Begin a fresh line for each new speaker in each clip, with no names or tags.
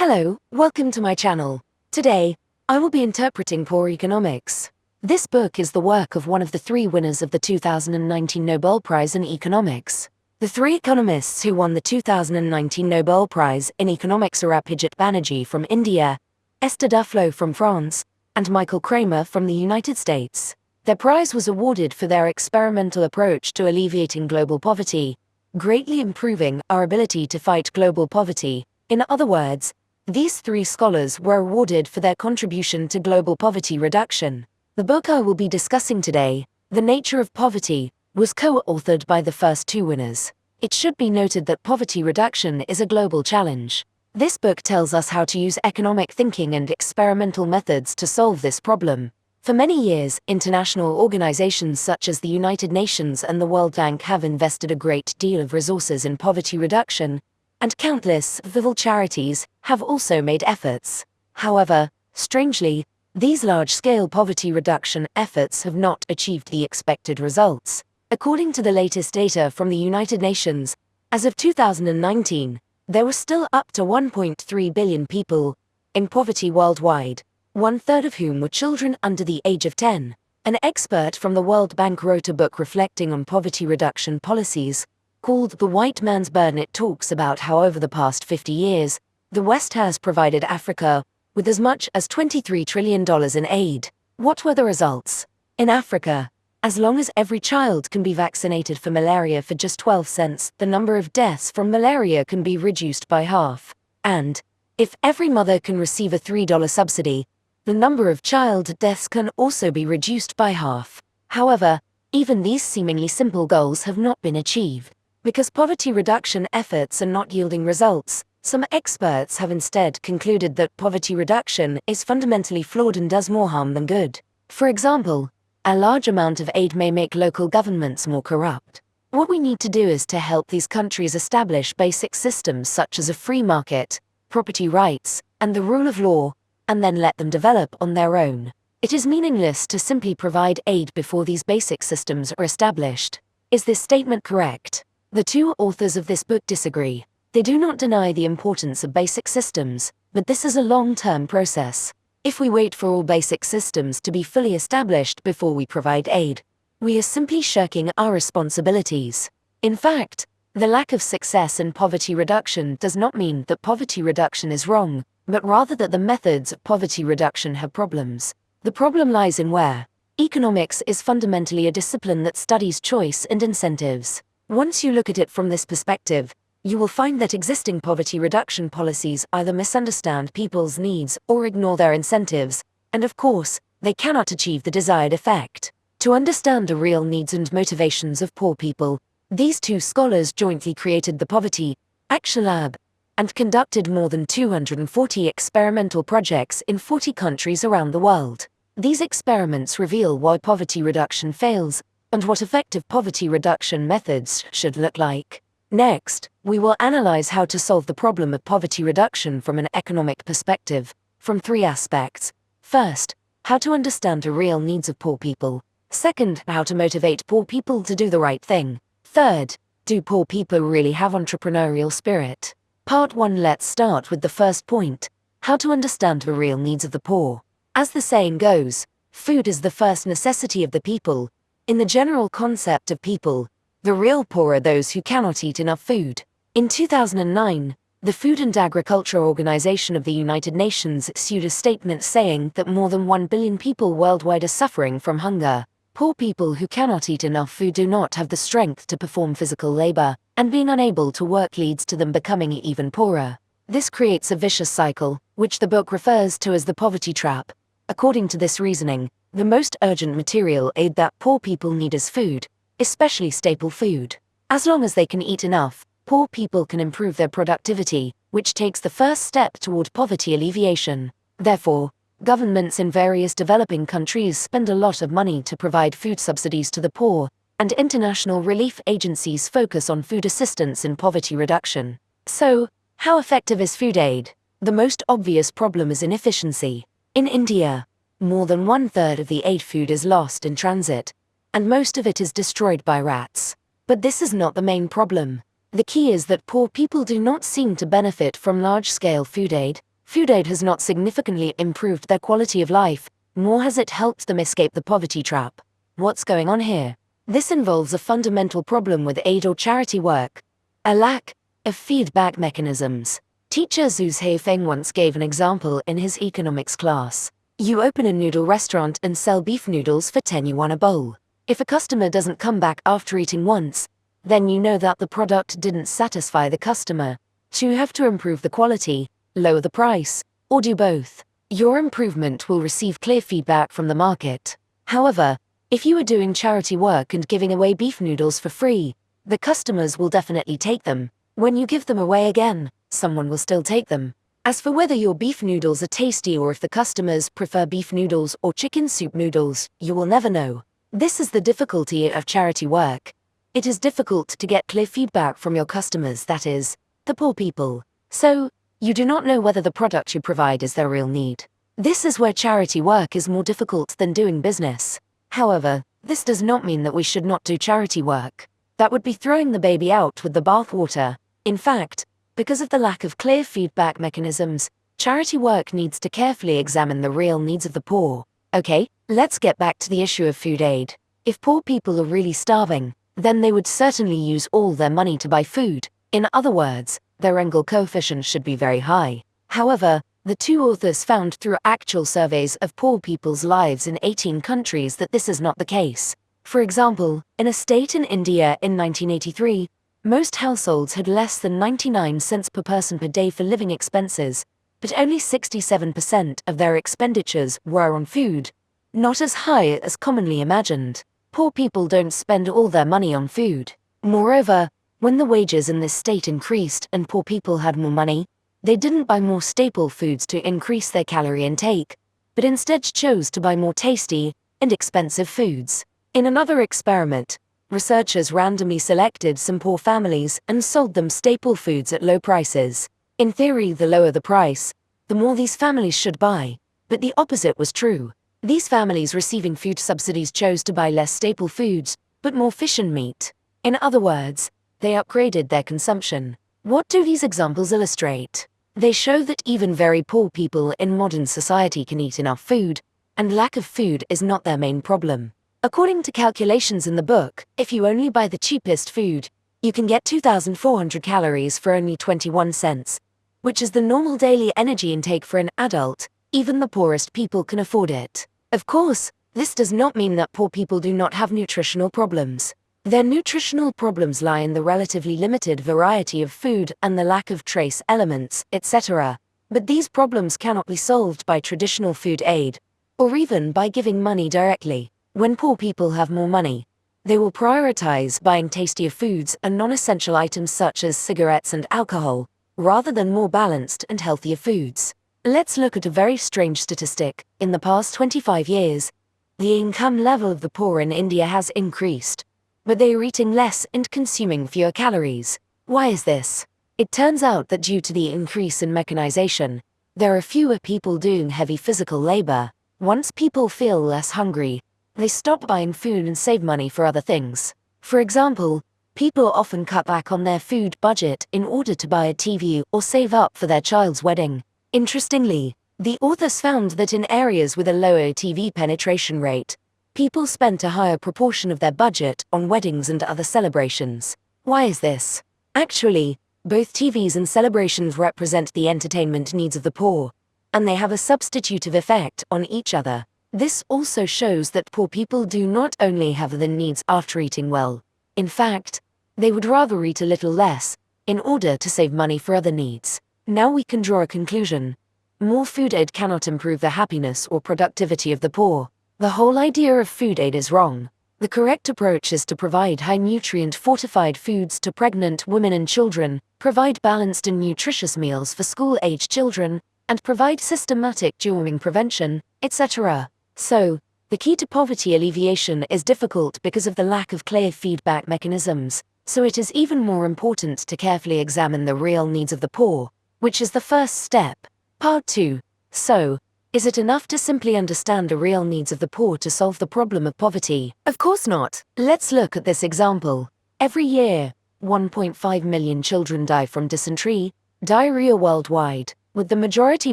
Hello, welcome to my channel. Today, I will be interpreting Poor Economics. This book is the work of one of the three winners of the 2019 Nobel Prize in Economics. The three economists who won the 2019 Nobel Prize in Economics are Abhijit Banerjee from India, Esther Duflo from France, and Michael Kramer from the United States. Their prize was awarded for their experimental approach to alleviating global poverty, greatly improving our ability to fight global poverty. In other words, these three scholars were awarded for their contribution to global poverty reduction. The book I will be discussing today, The Nature of Poverty, was co-authored by the first two winners. It should be noted that poverty reduction is a global challenge. This book tells us how to use economic thinking and experimental methods to solve this problem. For many years, international organizations such as the United Nations and the World Bank have invested a great deal of resources in poverty reduction, and countless civil charities have also made efforts. However, strangely, these large-scale poverty reduction efforts have not achieved the expected results. According to the latest data from the United Nations, as of 2019, there were still up to 1.3 billion people in poverty worldwide, one-third of whom were children under the age of 10. An expert from the World Bank wrote a book reflecting on poverty reduction policies, called The White Man's Burden. It talks about how over the past 50 years, the West has provided Africa with as much as $23 trillion in aid. What were the results? In Africa, as long as every child can be vaccinated for malaria for just 12 cents, the number of deaths from malaria can be reduced by half. And, if every mother can receive a $3 subsidy, the number of child deaths can also be reduced by half. However, even these seemingly simple goals have not been achieved. Because poverty reduction efforts are not yielding results, some experts have instead concluded that poverty reduction is fundamentally flawed and does more harm than good. For example, a large amount of aid may make local governments more corrupt. What we need to do is to help these countries establish basic systems such as a free market, property rights, and the rule of law, and then let them develop on their own. It is meaningless to simply provide aid before these basic systems are established. Is this statement correct? The two authors of this book disagree. They do not deny the importance of basic systems, but this is a long-term process. If we wait for all basic systems to be fully established before we provide aid, we are simply shirking our responsibilities. In fact, the lack of success in poverty reduction does not mean that poverty reduction is wrong, but rather that the methods of poverty reduction have problems. The problem lies in where. Economics is fundamentally a discipline that studies choice and incentives. Once you look at it from this perspective, you will find that existing poverty reduction policies either misunderstand people's needs or ignore their incentives, and of course, they cannot achieve the desired effect. To understand the real needs and motivations of poor people, these two scholars jointly created the Poverty Action Lab and conducted more than 240 experimental projects in 40 countries around the world. These experiments reveal why poverty reduction fails and what effective poverty reduction methods should look like. Next, we will analyze how to solve the problem of poverty reduction from an economic perspective, from three aspects. First, how to understand the real needs of poor people. Second, how to motivate poor people to do the right thing. Third, do poor people really have entrepreneurial spirit? Part 1. Let's start with the first point, how to understand the real needs of the poor. As the saying goes, food is the first necessity of the people. In the general concept of people, the real poor are those who cannot eat enough food. In 2009, the Food and Agriculture Organization of the United Nations issued a statement saying that more than 1 billion people worldwide are suffering from hunger. Poor people who cannot eat enough food do not have the strength to perform physical labor, and being unable to work leads to them becoming even poorer. This creates a vicious cycle, which the book refers to as the poverty trap. According to this reasoning, the most urgent material aid that poor people need is food, especially staple food. As long as they can eat enough, poor people can improve their productivity, which takes the first step toward poverty alleviation. Therefore, governments in various developing countries spend a lot of money to provide food subsidies to the poor, and international relief agencies focus on food assistance in poverty reduction. So, how effective is food aid? The most obvious problem is inefficiency. In India, more than one-third of the aid food is lost in transit, and most of it is destroyed by rats. But this is not the main problem. The key is that poor people do not seem to benefit from large-scale food aid. Food aid has not significantly improved their quality of life, nor has it helped them escape the poverty trap. What's going on here? This involves a fundamental problem with aid or charity work: a lack of feedback mechanisms. Teacher Zhu Haifeng once gave an example in his economics class. You open a noodle restaurant and sell beef noodles for 10 yuan a bowl. If a customer doesn't come back after eating once, then you know that the product didn't satisfy the customer. So you have to improve the quality, lower the price, or do both. Your improvement will receive clear feedback from the market. However, if you are doing charity work and giving away beef noodles for free, the customers will definitely take them. When you give them away again, someone will still take them. As for whether your beef noodles are tasty or if the customers prefer beef noodles or chicken soup noodles, you will never know. This is the difficulty of charity work. It is difficult to get clear feedback from your customers, that is, the poor people. So, you do not know whether the product you provide is their real need. This is where charity work is more difficult than doing business. However, this does not mean that we should not do charity work. That would be throwing the baby out with the bathwater. In fact, because of the lack of clear feedback mechanisms, charity work needs to carefully examine the real needs of the poor. Okay, let's get back to the issue of food aid. If poor people are really starving, then they would certainly use all their money to buy food. In other words, their Engel coefficient should be very high. However, the two authors found through actual surveys of poor people's lives in 18 countries that this is not the case. For example, in a state in India in 1983, most households had less than 99 cents per person per day for living expenses, but only 67% of their expenditures were on food. Not as high as commonly imagined. Poor people don't spend all their money on food. Moreover, when the wages in this state increased and poor people had more money, they didn't buy more staple foods to increase their calorie intake, but instead chose to buy more tasty and expensive foods. In another experiment, researchers randomly selected some poor families and sold them staple foods at low prices. In theory, the lower the price, the more these families should buy. But the opposite was true. These families receiving food subsidies chose to buy less staple foods, but more fish and meat. In other words, they upgraded their consumption. What do these examples illustrate? They show that even very poor people in modern society can eat enough food, and lack of food is not their main problem. According to calculations in the book, if you only buy the cheapest food, you can get 2,400 calories for only 21 cents, which is the normal daily energy intake for an adult. Even the poorest people can afford it. Of course, this does not mean that poor people do not have nutritional problems. Their nutritional problems lie in the relatively limited variety of food and the lack of trace elements, etc. But these problems cannot be solved by traditional food aid, or even by giving money directly. When poor people have more money, they will prioritize buying tastier foods and non-essential items such as cigarettes and alcohol, rather than more balanced and healthier foods. Let's look at a very strange statistic. In the past 25 years, the income level of the poor in India has increased, but they are eating less and consuming fewer calories. Why is this? It turns out that due to the increase in mechanization, there are fewer people doing heavy physical labor. Once people feel less hungry, they stop buying food and save money for other things. For example, people often cut back on their food budget in order to buy a TV or save up for their child's wedding. Interestingly, the authors found that in areas with a lower TV penetration rate, people spent a higher proportion of their budget on weddings and other celebrations. Why is this? Actually, both TVs and celebrations represent the entertainment needs of the poor, and they have a substitutive effect on each other. This also shows that poor people do not only have the needs after eating well. In fact, they would rather eat a little less, in order to save money for other needs. Now we can draw a conclusion. More food aid cannot improve the happiness or productivity of the poor. The whole idea of food aid is wrong. The correct approach is to provide high nutrient fortified foods to pregnant women and children, provide balanced and nutritious meals for school-age children, and provide systematic deworming prevention, etc. So, the key to poverty alleviation is difficult because of the lack of clear feedback mechanisms, so it is even more important to carefully examine the real needs of the poor, which is the first step. Part 2. So, is it enough to simply understand the real needs of the poor to solve the problem of poverty? Of course not. Let's look at this example. Every year, 1.5 million children die from dysentery, diarrhea worldwide, with the majority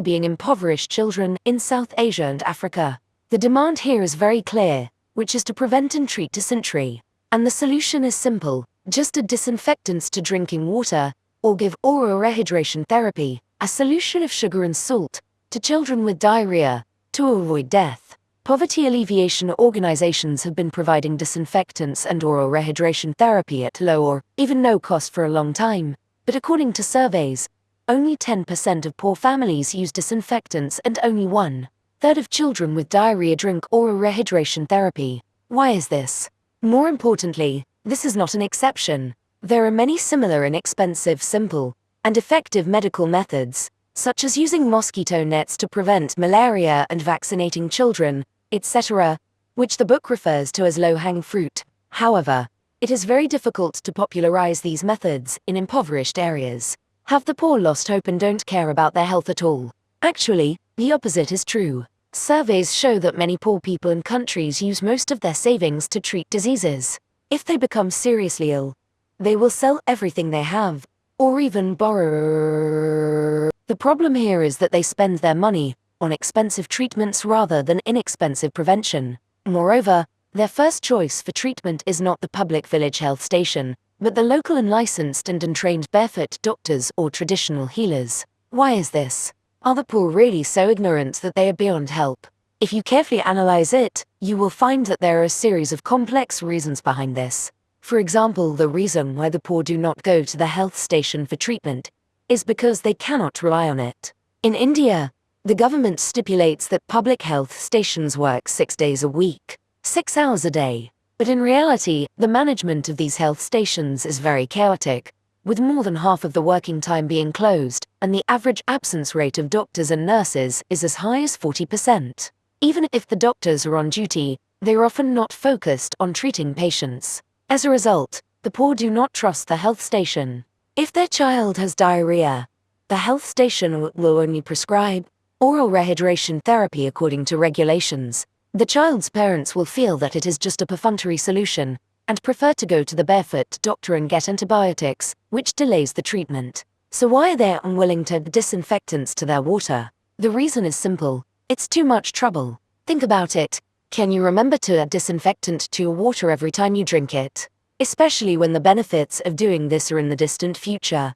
being impoverished children in South Asia and Africa. The demand here is very clear, which is to prevent and treat dysentery. And the solution is simple: just add disinfectants to drinking water, or give oral rehydration therapy, a solution of sugar and salt, to children with diarrhea, to avoid death. Poverty alleviation organizations have been providing disinfectants and oral rehydration therapy at low or even no cost for a long time, but according to surveys, only 10% of poor families use disinfectants and only 1/3 of children with diarrhea drink oral rehydration therapy. Why is this? More importantly, this is not an exception. There are many similar inexpensive, simple, and effective medical methods, such as using mosquito nets to prevent malaria and vaccinating children, etc., which the book refers to as low-hanging fruit. However, it is very difficult to popularize these methods in impoverished areas. Have the poor lost hope and don't care about their health at all? Actually, the opposite is true. Surveys show that many poor people in countries use most of their savings to treat diseases. If they become seriously ill, they will sell everything they have, or even borrow. The problem here is that they spend their money on expensive treatments rather than inexpensive prevention. Moreover, their first choice for treatment is not the public village health station, but the local unlicensed and untrained barefoot doctors or traditional healers. Why is this? Are the poor really so ignorant that they are beyond help? If you carefully analyze it, you will find that there are a series of complex reasons behind this. For example, the reason why the poor do not go to the health station for treatment is because they cannot rely on it. In India, the government stipulates that public health stations work 6 days a week, 6 hours a day. But in reality, the management of these health stations is very chaotic, with more than half of the working time being closed, and the average absence rate of doctors and nurses is as high as 40%. Even if the doctors are on duty, they are often not focused on treating patients. As a result, the poor do not trust the health station. If their child has diarrhea, the health station will only prescribe oral rehydration therapy according to regulations. The child's parents will feel that it is just a perfunctory solution, and prefer to go to the barefoot doctor and get antibiotics, which delays the treatment. So why are they unwilling to add disinfectants to their water? The reason is simple: it's too much trouble. Think about it. Can you remember to add disinfectant to your water every time you drink it? Especially when the benefits of doing this are in the distant future,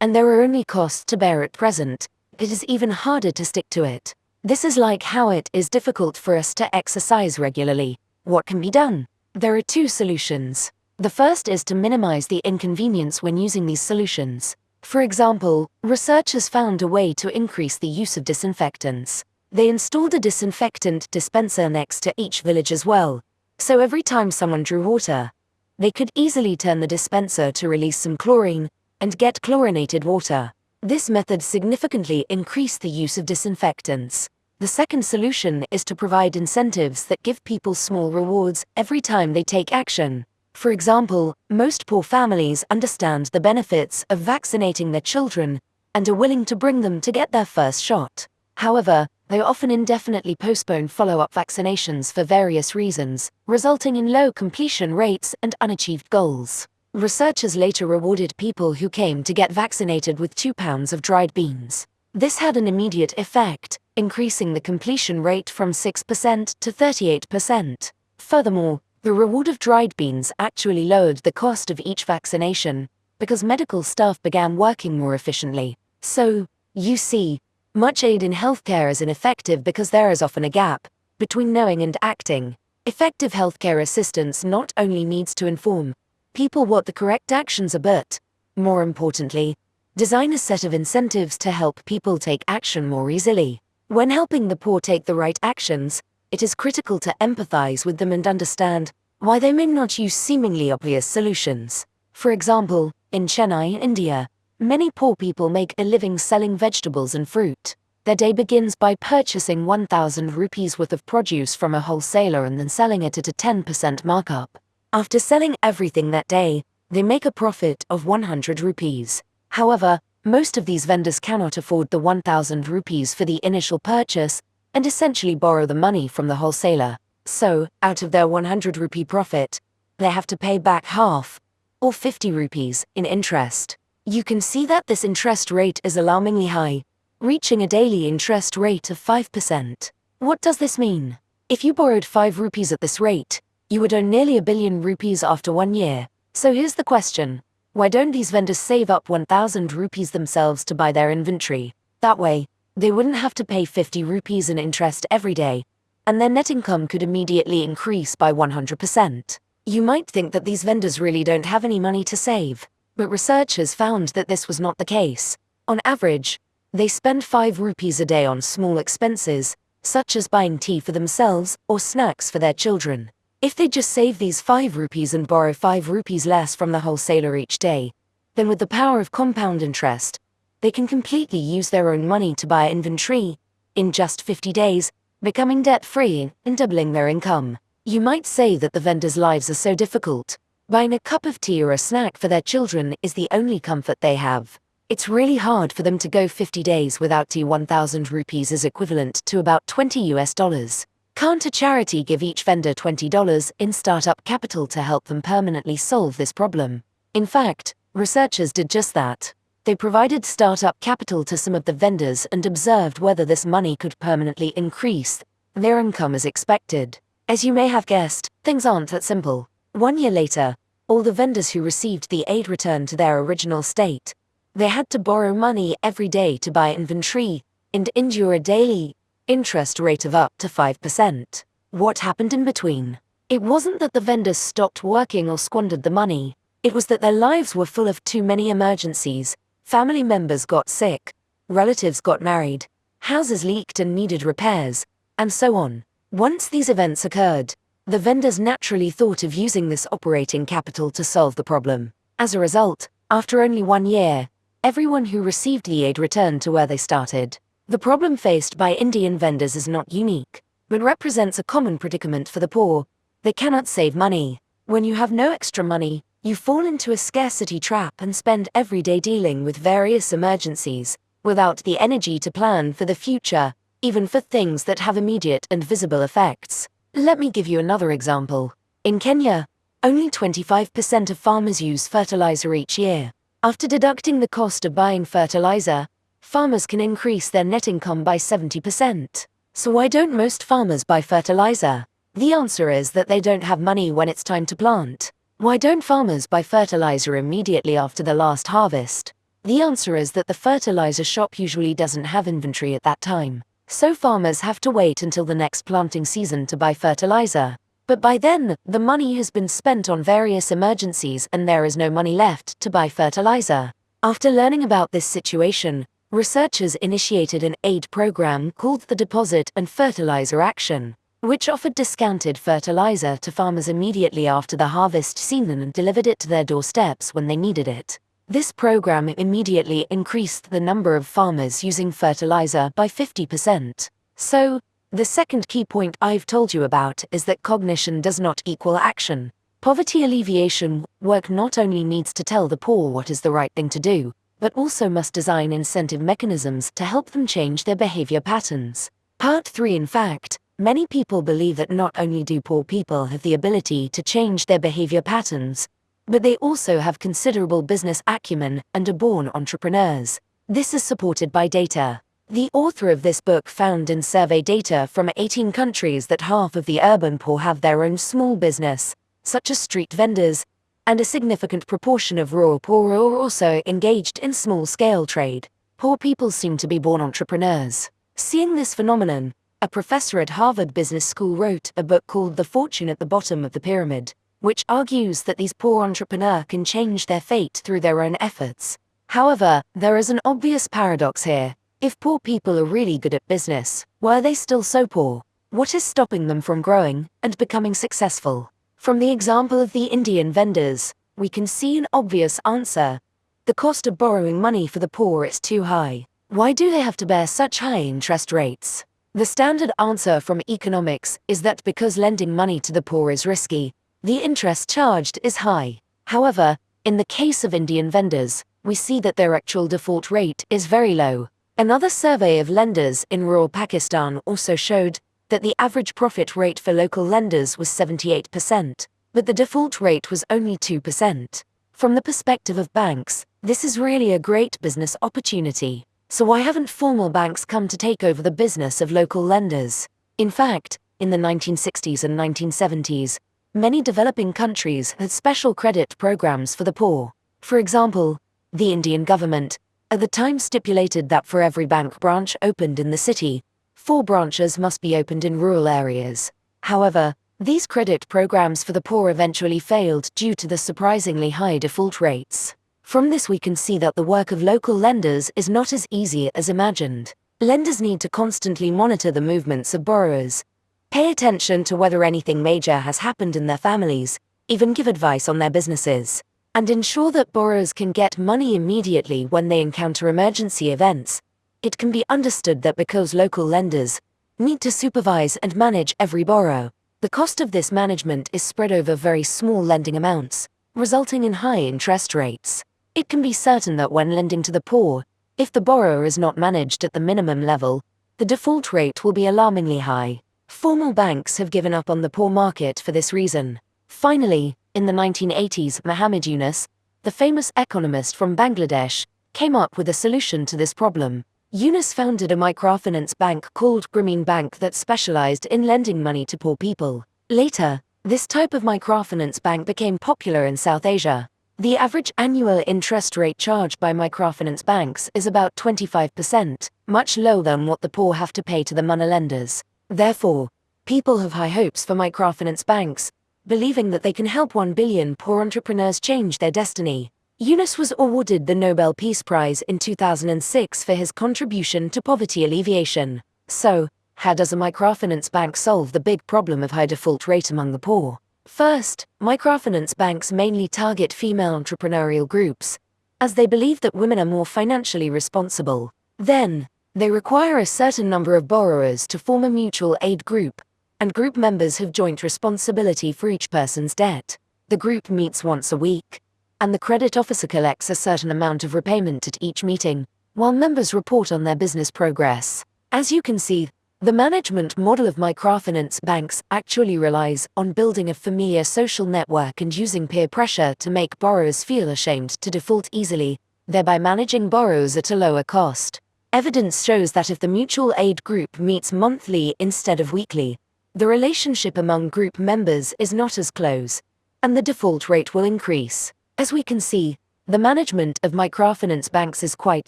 and there are only costs to bear at present, it is even harder to stick to it. This is like how it is difficult for us to exercise regularly. What can be done? There are 2 solutions. The first is to minimize the inconvenience when using these solutions. For example, researchers found a way to increase the use of disinfectants. They installed a disinfectant dispenser next to each village as well, so every time someone drew water, they could easily turn the dispenser to release some chlorine and get chlorinated water. This method significantly increased the use of disinfectants. The second solution is to provide incentives that give people small rewards every time they take action. For example, most poor families understand the benefits of vaccinating their children and are willing to bring them to get their first shot. However, they often indefinitely postpone follow-up vaccinations for various reasons, resulting in low completion rates and unachieved goals. Researchers later rewarded people who came to get vaccinated with 2 pounds of dried beans. This had an immediate effect, increasing the completion rate from 6% to 38%. Furthermore, the reward of dried beans actually lowered the cost of each vaccination, because medical staff began working more efficiently. So, you see, much aid in healthcare is ineffective because there is often a gap between knowing and acting. Effective healthcare assistance not only needs to inform people what the correct actions are, but, more importantly, design a set of incentives to help people take action more easily. When helping the poor take the right actions, it is critical to empathize with them and understand why they may not use seemingly obvious solutions. For example, in Chennai, India, many poor people make a living selling vegetables and fruit. Their day begins by purchasing 1,000 rupees worth of produce from a wholesaler and then selling it at a 10% markup. After selling everything that day, they make a profit of 100 rupees. However, most of these vendors cannot afford the 1,000 rupees for the initial purchase and essentially borrow the money from the wholesaler. So, out of their 100 rupee profit, they have to pay back half, or 50 rupees, in interest. You can see that this interest rate is alarmingly high, reaching a daily interest rate of 5%. What does this mean? If you borrowed 5 rupees at this rate, you would own nearly a billion rupees after 1 year. So here's the question. Why don't these vendors save up 1,000 rupees themselves to buy their inventory? That way, they wouldn't have to pay 50 rupees in interest every day, and their net income could immediately increase by 100%. You might think that these vendors really don't have any money to save, but researchers found that this was not the case. On average, they spend 5 rupees a day on small expenses, such as buying tea for themselves or snacks for their children. If they just save these 5 rupees and borrow 5 rupees less from the wholesaler each day, then with the power of compound interest, they can completely use their own money to buy inventory in just 50 days, becoming debt-free and doubling their income. You might say that the vendors' lives are so difficult. Buying a cup of tea or a snack for their children is the only comfort they have. It's really hard for them to go 50 days without tea. 1,000 rupees is equivalent to about $20. Can't a charity give each vendor $20 in startup capital to help them permanently solve this problem? In fact, researchers did just that. They provided startup capital to some of the vendors and observed whether this money could permanently increase their income as expected. As you may have guessed, things aren't that simple. 1 year later, all the vendors who received the aid returned to their original state. They had to borrow money every day to buy inventory and endure a daily interest rate of up to 5%. What happened in between? It wasn't that the vendors stopped working or squandered the money. It was that their lives were full of too many emergencies. Family members got sick, relatives got married, houses leaked and needed repairs, and so on. Once these events occurred, the vendors naturally thought of using this operating capital to solve the problem. As a result, after only 1 year, everyone who received the aid returned to where they started. The problem faced by Indian vendors is not unique, but represents a common predicament for the poor. They cannot save money. When you have no extra money, you fall into a scarcity trap and spend every day dealing with various emergencies, without the energy to plan for the future, even for things that have immediate and visible effects. Let me give you another example. In Kenya, only 25% of farmers use fertilizer each year. After deducting the cost of buying fertilizer, farmers can increase their net income by 70%. So why don't most farmers buy fertilizer? The answer is that they don't have money when it's time to plant. Why don't farmers buy fertilizer immediately after the last harvest? The answer is that the fertilizer shop usually doesn't have inventory at that time. So farmers have to wait until the next planting season to buy fertilizer. But by then, the money has been spent on various emergencies and there is no money left to buy fertilizer. After learning about this situation, researchers initiated an aid program called the Deposit and Fertilizer Action, which offered discounted fertilizer to farmers immediately after the harvest season and delivered it to their doorsteps when they needed it. This program immediately increased the number of farmers using fertilizer by 50%. So, the second key point I've told you about is that cognition does not equal action. Poverty alleviation work not only needs to tell the poor what is the right thing to do, but also must design incentive mechanisms to help them change their behavior patterns. Part 3. In fact, many people believe that not only do poor people have the ability to change their behavior patterns, but they also have considerable business acumen and are born entrepreneurs. This is supported by data. The author of this book found in survey data from 18 countries that half of the urban poor have their own small business, such as street vendors, and a significant proportion of rural poor are also engaged in small-scale trade. Poor people seem to be born entrepreneurs. Seeing this phenomenon, a professor at Harvard Business School wrote a book called The Fortune at the Bottom of the Pyramid, which argues that these poor entrepreneurs can change their fate through their own efforts. However, there is an obvious paradox here. If poor people are really good at business, why are they still so poor? What is stopping them from growing and becoming successful? From the example of the Indian vendors, we can see an obvious answer. The cost of borrowing money for the poor is too high. Why do they have to bear such high interest rates? The standard answer from economics is that because lending money to the poor is risky, the interest charged is high. However, in the case of Indian vendors, we see that their actual default rate is very low. Another survey of lenders in rural Pakistan also showed that the average profit rate for local lenders was 78%, but the default rate was only 2%. From the perspective of banks, this is really a great business opportunity. So why haven't formal banks come to take over the business of local lenders? In fact, in the 1960s and 1970s, many developing countries had special credit programs for the poor. For example, the Indian government at the time stipulated that for every bank branch opened in the city, 4 branches must be opened in rural areas. However, these credit programs for the poor eventually failed due to the surprisingly high default rates. From this we can see that the work of local lenders is not as easy as imagined. Lenders need to constantly monitor the movements of borrowers, pay attention to whether anything major has happened in their families, even give advice on their businesses, and ensure that borrowers can get money immediately when they encounter emergency events. It can be understood that because local lenders need to supervise and manage every borrow, the cost of this management is spread over very small lending amounts, resulting in high interest rates. It can be certain that when lending to the poor, if the borrower is not managed at the minimum level, the default rate will be alarmingly high. Formal banks have given up on the poor market for this reason. Finally, in the 1980s, Muhammad Yunus, the famous economist from Bangladesh, came up with a solution to this problem. Yunus founded a microfinance bank called Grameen Bank that specialized in lending money to poor people. Later, this type of microfinance bank became popular in South Asia. The average annual interest rate charged by microfinance banks is about 25%, much lower than what the poor have to pay to the moneylenders. Therefore, people have high hopes for microfinance banks, believing that they can help 1 billion poor entrepreneurs change their destiny. Yunus was awarded the Nobel Peace Prize in 2006 for his contribution to poverty alleviation. So, how does a microfinance bank solve the big problem of high default rate among the poor? First, microfinance banks mainly target female entrepreneurial groups, as they believe that women are more financially responsible. Then, they require a certain number of borrowers to form a mutual aid group, and group members have joint responsibility for each person's debt. The group meets once a week, and the credit officer collects a certain amount of repayment at each meeting, while members report on their business progress. As you can see, the management model of microfinance banks actually relies on building a familiar social network and using peer pressure to make borrowers feel ashamed to default easily, thereby managing borrowers at a lower cost. Evidence shows that if the mutual aid group meets monthly instead of weekly, the relationship among group members is not as close, and the default rate will increase. As we can see, the management of microfinance banks is quite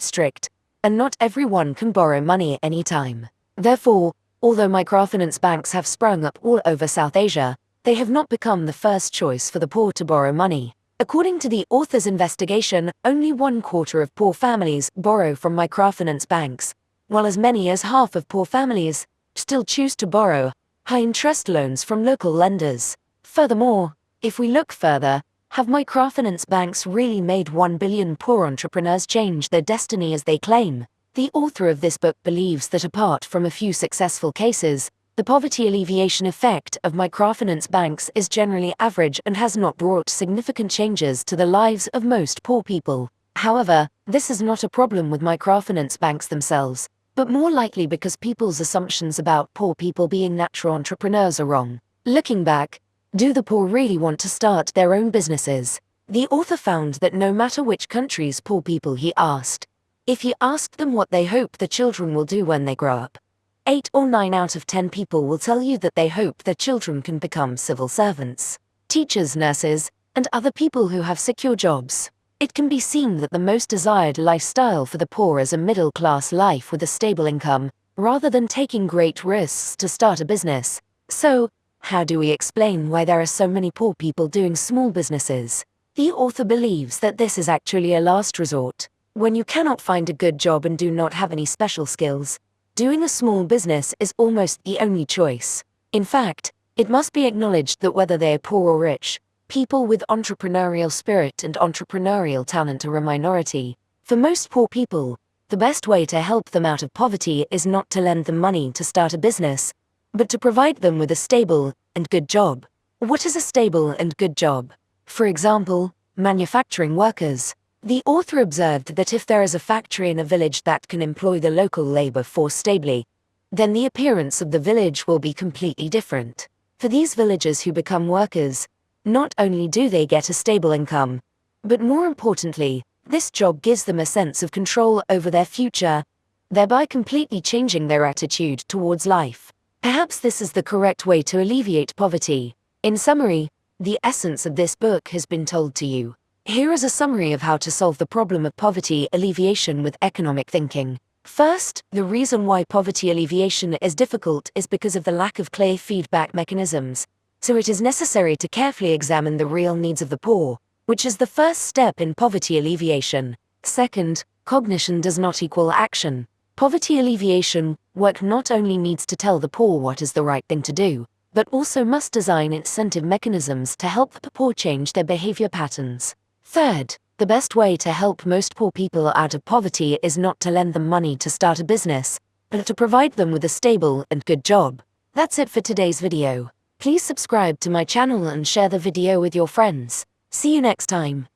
strict, and not everyone can borrow money anytime. Therefore, although microfinance banks have sprung up all over South Asia, they have not become the first choice for the poor to borrow money. According to the author's investigation, only 1/4 of poor families borrow from microfinance banks, while as many as half of poor families still choose to borrow high-interest loans from local lenders. Furthermore, if we look further, have microfinance banks really made 1 billion poor entrepreneurs change their destiny as they claim? The author of this book believes that apart from a few successful cases, the poverty alleviation effect of microfinance banks is generally average and has not brought significant changes to the lives of most poor people. However, this is not a problem with microfinance banks themselves, but more likely because people's assumptions about poor people being natural entrepreneurs are wrong. Looking back, do the poor really want to start their own businesses? The author found that no matter which country's poor people he asked, if he asked them what they hope the children will do when they grow up, 8 or 9 out of 10 people will tell you that they hope their children can become civil servants, teachers, nurses, and other people who have secure jobs. It can be seen that the most desired lifestyle for the poor is a middle-class life with a stable income, rather than taking great risks to start a business. So, how do we explain why there are so many poor people doing small businesses? The author believes that this is actually a last resort. When you cannot find a good job and do not have any special skills, doing a small business is almost the only choice. In fact, it must be acknowledged that whether they are poor or rich, people with entrepreneurial spirit and entrepreneurial talent are a minority. For most poor people, the best way to help them out of poverty is not to lend them money to start a business, but to provide them with a stable and good job. What is a stable and good job? For example, manufacturing workers. The author observed that if there is a factory in a village that can employ the local labor force stably, then the appearance of the village will be completely different. For these villagers who become workers, not only do they get a stable income, but more importantly, this job gives them a sense of control over their future thereby completely changing their attitude towards life. Perhaps this is the correct way to alleviate poverty. In summary, the essence of this book has been told to you. Here is a summary of how to solve the problem of poverty alleviation with economic thinking. First, the reason why poverty alleviation is difficult is because of the lack of clear feedback mechanisms, so it is necessary to carefully examine the real needs of the poor, which is the first step in poverty alleviation. Second, cognition does not equal action. Poverty alleviation work not only needs to tell the poor what is the right thing to do, but also must design incentive mechanisms to help the poor change their behavior patterns. Third, the best way to help most poor people out of poverty is not to lend them money to start a business, but to provide them with a stable and good job. That's it for today's video. Please subscribe to my channel and share the video with your friends. See you next time.